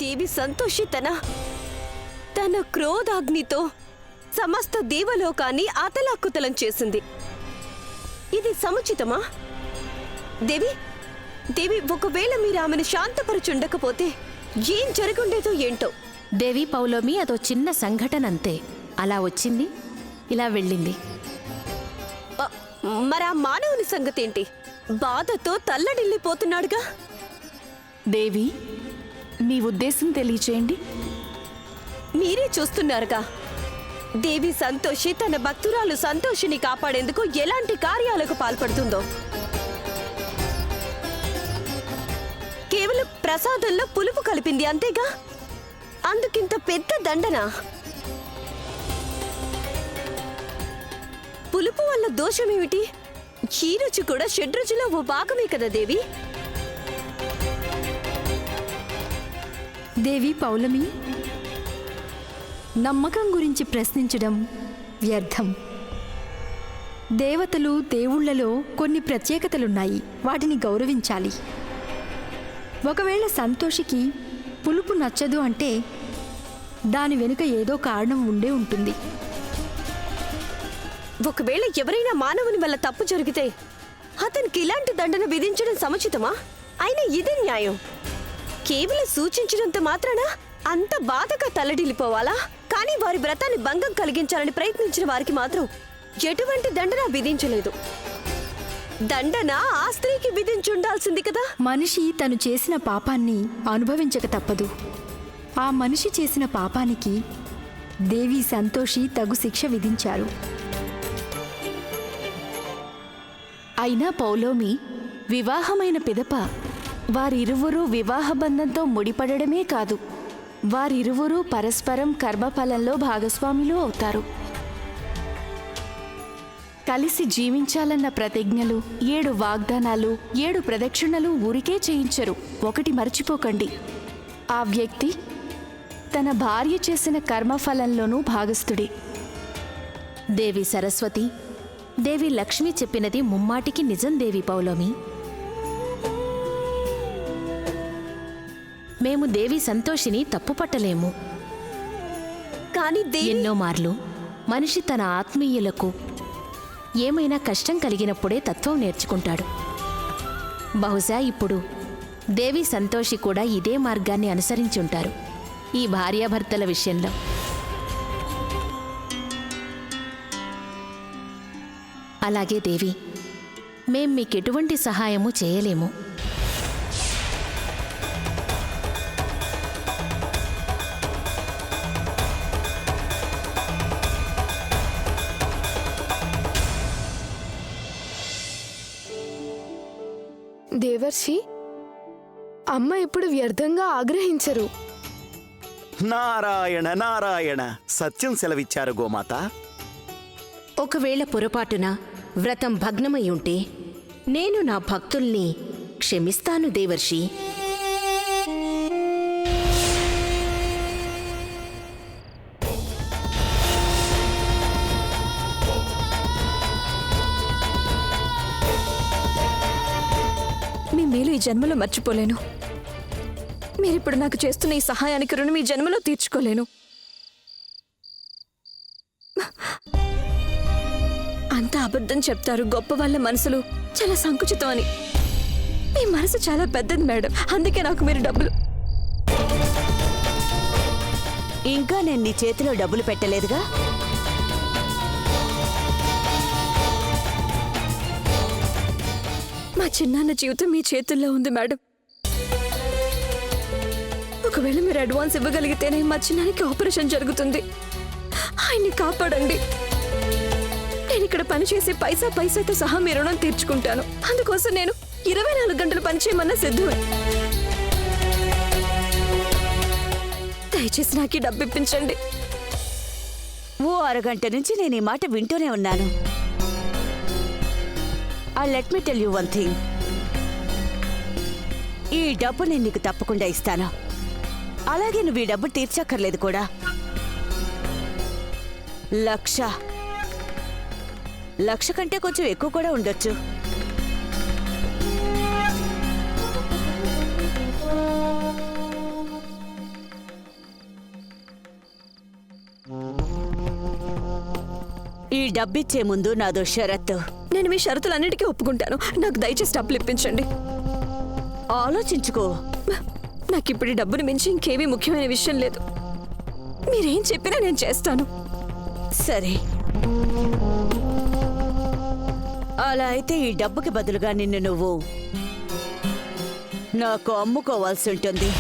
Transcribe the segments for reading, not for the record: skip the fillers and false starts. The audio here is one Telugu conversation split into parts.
దేవి సంతోషి తన క్రోధాగ్నితో సమస్త దేవలోకాన్ని అతలాకుతలం చేసింది. ఇది సముచితమా? దేవి దేవి ఒకవేళ మీరు ఆమెను శాంతపరచుండకపోతే ఏం జరుగుండేదో ఏంటో. దేవి పౌలోమి అదో చిన్న సంఘటన అంతే. అలా వచ్చింది, ఇలా వెళ్ళింది. మరా మానవుని సంగతేంటి? బాధతో తల్లడిల్లిపోతున్నాడుగా. దేవి, మీ ఉద్దేశం తెలియచేయండి. మీరే చూస్తున్నారుగా, దేవి సంతోషి తన భక్తురాలు సంతోషిని కాపాడేందుకు ఎలాంటి కార్యాలకు పాల్పడుతుందో. కేవలం ప్రసాదంలో పులుపు కలిపింది అంతేగా, అందుకింత పెద్ద దండన. పులుపు వల్ల దోషమేమిటి? ఈ రుచి కూడా షడ్రుచిలో ఓ భాగమే కదా దేవి. దేవి పౌలమి, నమ్మకం గురించి ప్రశ్నించడం వ్యర్థం. దేవతలు దేవుళ్లలో కొన్ని ప్రత్యేకతలున్నాయి, వాటిని గౌరవించాలి. ఒకవేళ సంతోషికి పులుపు నచ్చదు అంటే దాని వెనుక ఏదో కారణం ఉండే ఉంటుంది. ఒకవేళ ఎవరైనా మానవుని వల్ల తప్పు జరిగితే అతనికి ఇలాంటి దండన విధించడం సముచితమా? అయినా ఇదే న్యాయం. కేవలం సూచించినంత మాత్రాన అంత బాధగా తల్లడిల్లిపోవాలా? కానీ వారి వ్రతాన్ని భంగం కలిగించాలని ప్రయత్నించిన వారికి మాత్రం ఎటువంటి దండన విధించలేదు. దండన ఆ స్త్రీకి విధించుండాల్సింది కదా. మనిషి తను చేసిన పాపాన్ని అనుభవించక తప్పదు. ఆ మనిషి చేసిన పాపానికి దేవి సంతోషి తగు శిక్ష విధించారు. అయినా పౌలోమి, వివాహమైన పిదప వారిరువురూ వివాహబంధంతో ముడిపడమే కాదు, వారిరువురూ పరస్పరం కర్మఫలంలో భాగస్వాములు అవుతారు. కలిసి జీవించాలన్న ప్రతిజ్ఞలు, 7 వాగ్దానాలు, 7 ప్రదక్షిణలు ఊరికే చేయించరు. ఒకటి మర్చిపోకండి, ఆ వ్యక్తి తన భార్య చేసిన కర్మఫలంలోనూ భాగస్థుడే. దేవి సరస్వతి, దేవి లక్ష్మి చెప్పినది ముమ్మాటికి నిజం. దేవి పౌలోమి, మేము దేవి సంతోషిని తప్పుపట్టలేము. కానీ ఎన్నో మార్లు మనిషి తన ఆత్మీయులకు ఏమైనా కష్టం కలిగినప్పుడే తత్వం నేర్చుకుంటాడు. బహుశా ఇప్పుడు దేవి సంతోషి కూడా ఇదే మార్గాన్ని అనుసరించుంటారు ఈ భార్యాభర్తల విషయంలో. అలాగే దేవి, మేం మీకెటువంటి సహాయము చేయలేము. దేవర్షి, అమ్మ ఇప్పుడు వ్యర్థంగా ఆగ్రహించరు. నారాయణ నారాయణ, సత్యం సెలవిచ్చారు గోమాత. ఒకవేళ పొరపాటున వ్రతం భగ్నమై ఉంటే నేను నా భక్తుల్ని క్షమిస్తాను దేవర్షి. మీ మేలు ఈ జన్మలో మర్చిపోలేను. మీరిప్పుడు నాకు చేస్తున్న ఈ సహాయానికి రుణం ఈ జన్మలో తీర్చుకోలేను. అంత అబద్ధం చెప్తారు, గొప్ప వాళ్ళ మనసులు చాలా సంకుచితం అని. మీ మనసు చాలా పెద్దది మేడం, అందుకే నాకు మీరు డబ్బులు. ఇంకా నేను నీ చేతిలో డబ్బులు పెట్టలేదుగా. మా చిన్నాన్న జీవితం మీ చేతుల్లో ఉంది మేడం. ఒకవేళ మీరు అడ్వాన్స్ ఇవ్వగలిగితేనే మా చిన్నానికి ఆపరేషన్ జరుగుతుంది. ఆయన్ని కాపాడండి. నేను ఇక్కడ పనిచేసే పైసాతో సహా మీ రుణం తీర్చుకుంటాను. అందుకోసం నేను 24 గంటలు పనిచేయమన్నా సిద్ధమే. దయచేసి నాకు ఈ డబ్బు ఇప్పించండి. ఓ అరగంట నుంచి నేను ఈ మాట వింటూనే ఉన్నాను. Let me tell you one thing. ఈ డబ్బు నేను నీకు తప్పకుండా ఇస్తాను. అలాగే నువ్వు ఈ డబ్బు తీర్చక్కర్లేదు కూడా. 1,00,000 కంటే కొంచెం ఎక్కువ కూడా ఉండొచ్చు. ఈ డబ్బిచ్చే ముందు నాదో షరత్తు. నేను మీ షరతులన్నిటికీ ఒప్పుకుంటాను. నాకు దయచేసి డబ్బులు ఇప్పించండి. ఆలోచించుకో. నాకు ఇప్పుడు ఈ డబ్బుని మించి ఇంకేమీ ముఖ్యమైన విషయం లేదు. మీరేం చెప్పినా నేను చేస్తాను. సరే, అలా అయితే ఈ డబ్బుకి బదులుగా నిన్ను నువ్వు నాకు అమ్ముకోవాల్సి ఉంటుంది.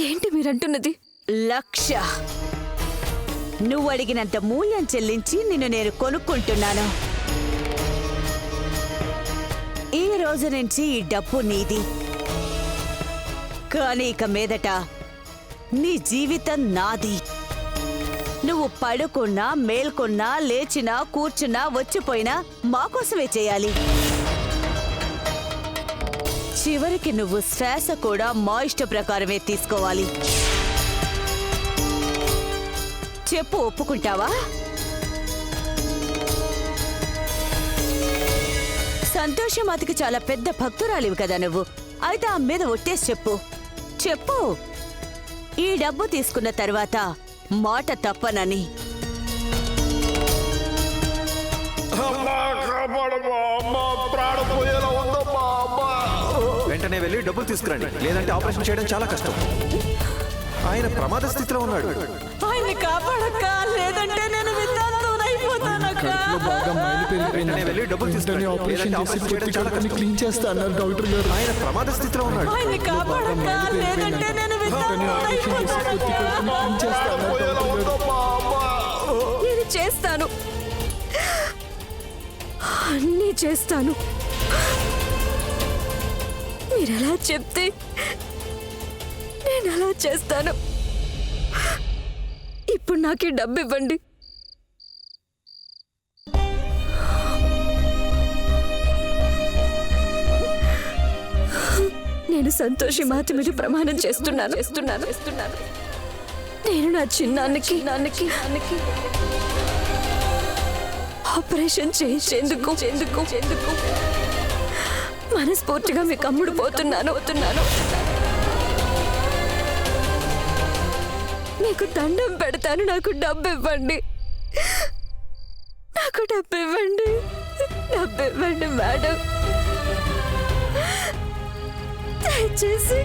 ఏంటి మీరంటున్నది? 1,00,000. నువ్వు అడిగినంత మూల్యం చెల్లించి నిన్ను నేను కొనుక్కుంటున్నాను. ఈ రోజు నుంచి ఈ డబ్బు నీది. కానీ ఇక మీదట నీ జీవితం నాది. నువ్వు పడుకున్నా, మేల్కొన్నా, లేచినా, కూర్చున్నా, వచ్చిపోయినా మాకోసమే చేయాలి. చివరికి నువ్వు శ్వాస కూడా మా ఇష్ట ప్రకారమే తీసుకోవాలి. చెప్పు, ఒప్పుకుంటావా? సంతోషమాతకి చాలా పెద్ద భక్తురాలివి కదా నువ్వు. అయితే ఆ మీద ఒట్టేసి చెప్పు. ఈ డబ్బు తీసుకున్న తర్వాత మాట తప్పనని. వెంటనే వెళ్ళి డబ్బులు తీసుకురండి, లేదంటే ఆపరేషన్ చేయడం చాలా కష్టం. ఆయన ప్రమాద స్థితిలో ఉన్నాడు. ఆయన్ని కాపాడక్క, లేదంటే నేను విద్యార్థునైపోతానక్క. వెంటనే వెళ్ళి డబ్బులు తీసుకురండి, లేదంటే ఆపరేషన్ చేయడం చాలా కష్టం. క్లీన్ చేస్తా అన్నారు డాక్టర్ గారు. ఆయన ప్రమాద స్థితిలో ఉన్నాడు. ఆయన్ని కాపాడక్క, లేదంటే నేను నేను చేస్తాను, అన్నీ చేస్తాను. మీరెలా చెప్తే నేను అలా చేస్తాను. ఇప్పుడు నాకు ఈ డబ్బు ఇవ్వండి. నేను సంతోషి మాత మీద ప్రమాణం చేస్తున్నాను. నేను నా చిన్నాన్నకి ఆపరేషన్ చేసేందుకు మనస్ఫూర్తిగా మీకు అమ్ముడు పోతున్నాను. మీకు దండం పెడతాను. నాకు డబ్బు ఇవ్వండి. డబ్బు ఇవ్వండి మేడం. దయచేసి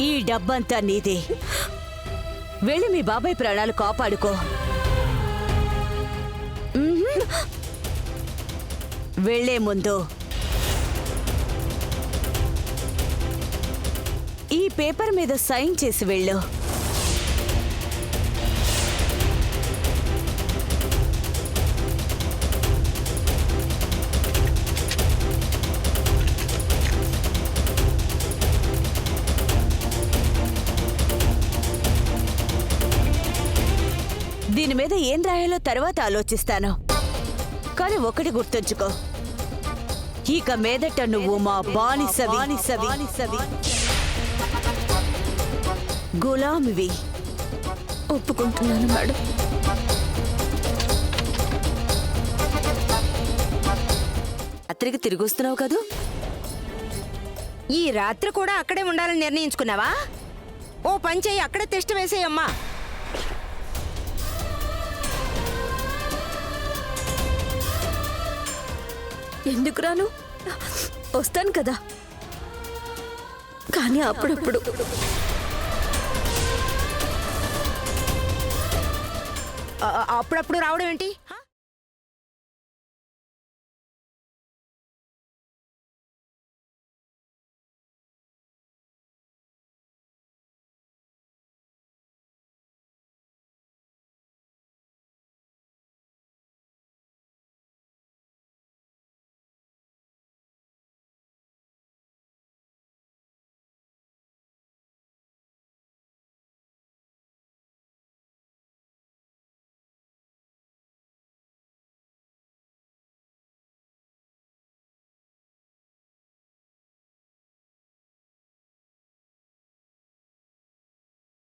ఈ డబ్బంతా నీదే. వెళ్ళి మీ బాబాయ్ ప్రాణాలు కాపాడుకో. వెళ్లే ముందు ఈ పేపర్ మీద సైన్ చేసి వెళ్ళు. దీని మీద ఏం రాయాలో తర్వాత ఆలోచిస్తాను. కానీ ఒకటి గుర్తుంచుకో, ఇక మీదట నువ్వు మా బానిసవి, గులామివి. ఒప్పుకుంటున్నాను మేడం. రాత్రికి తిరిగి వస్తున్నావు కదూ? ఈ రాత్రి కూడా అక్కడే ఉండాలని నిర్ణయించుకున్నావా? ఓ పని చెయ్యి, అక్కడే టెస్ట్ వేసేయమ్మా. ఎందుకు రాను? వస్తాను కదా. కానీ అప్పుడప్పుడు అప్పుడప్పుడు రావడం ఏంటి?